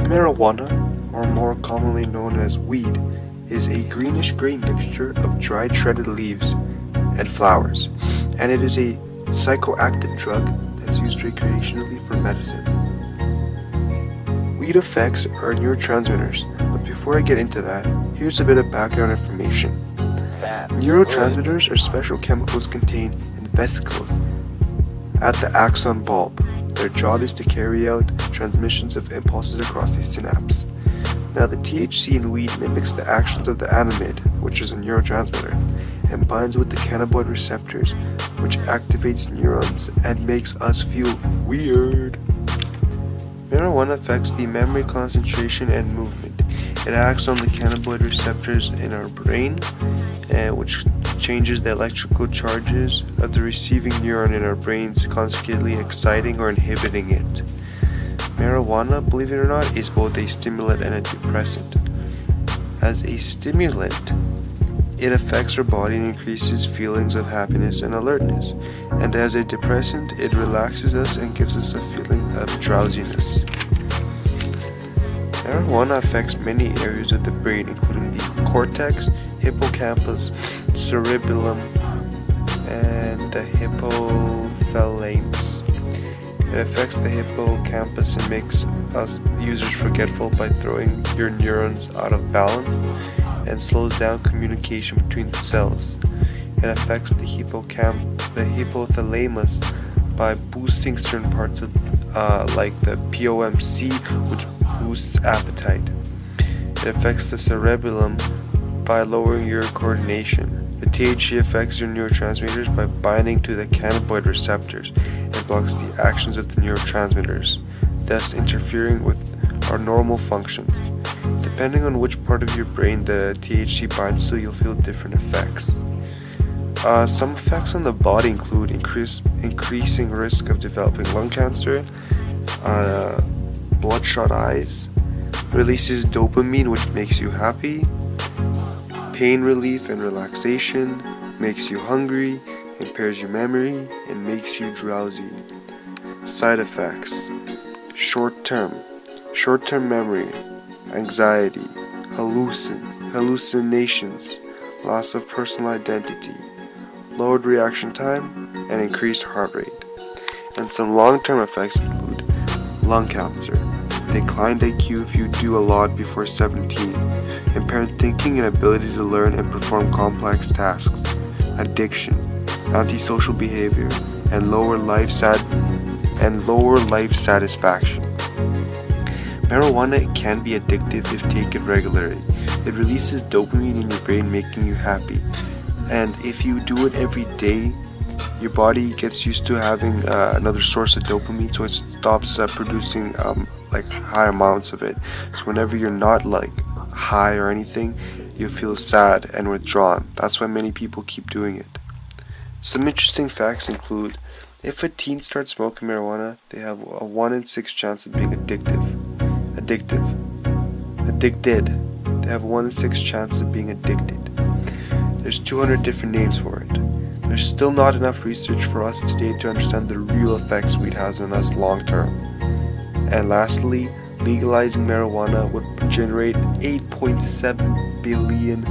Marijuana, or more commonly known as weed, is a greenish-gray mixture of dried shredded leaves and flowers, and it is a psychoactive drug that's used recreationally for medicine. Weed effects are neurotransmitters, but before I get into that, here's a bit of background information. Neurotransmitters are special chemicals contained in vesicles at the axon bulb. Their job is to carry out transmissions of impulses across a synapse. Now, the THC in weed mimics the actions of the anandamide, which is a neurotransmitter, and binds with the cannabinoid receptors, which activates neurons and makes us feel weird. Marijuana affects the memory, concentration, and movement. It acts on the cannabinoid receptors in our brain, which changes the electrical charges of the receiving neuron in our brains, consequently exciting or inhibiting it. Marijuana, believe it or not, is both a stimulant and a depressant. As a stimulant, it affects our body and increases feelings of happiness and alertness. And as a depressant, it relaxes us and gives us a feeling of drowsiness. Marijuana affects many areas of the brain, including the cortex, hippocampus, cerebellum, and the hypothalamus. It affects the hippocampus and makes us users forgetful by throwing your neurons out of balance and slows down communication between the cells. It affects the hypothalamus by boosting certain parts of like the POMC, which boosts appetite. It affects the cerebellum by lowering your coordination. The THC affects your neurotransmitters by binding to the cannabinoid receptors and blocks the actions of the neurotransmitters, thus interfering with our normal functions. Depending on which part of your brain the THC binds to, you'll feel different effects. Some effects on the body include increasing risk of developing lung cancer, bloodshot eyes, releases dopamine, which makes you happy, pain relief and relaxation, makes you hungry, impairs your memory, and makes you drowsy. Side effects: short-term memory, anxiety, hallucinations, loss of personal identity, lowered reaction time, and increased heart rate. And some long-term effects include lung cancer, declined IQ if you do a lot before 17, impaired thinking and ability to learn and perform complex tasks, addiction, antisocial behavior, and lower life satisfaction. Marijuana can be addictive if taken regularly. It releases dopamine in your brain, making you happy. And if you do it every day, your body gets used to having another source of dopamine, so it stops producing high amounts of it. So whenever you're not high or anything, you feel sad and withdrawn. That's why many people keep doing it. Some interesting facts include, if a teen starts smoking marijuana, they have a 1 in 6 chance of being addicted. They have a 1 in 6 chance of being addicted. There's 200 different names for it. There's still not enough research for us today to understand the real effects weed has on us long term. And lastly, legalizing marijuana would generate $8.7 billion.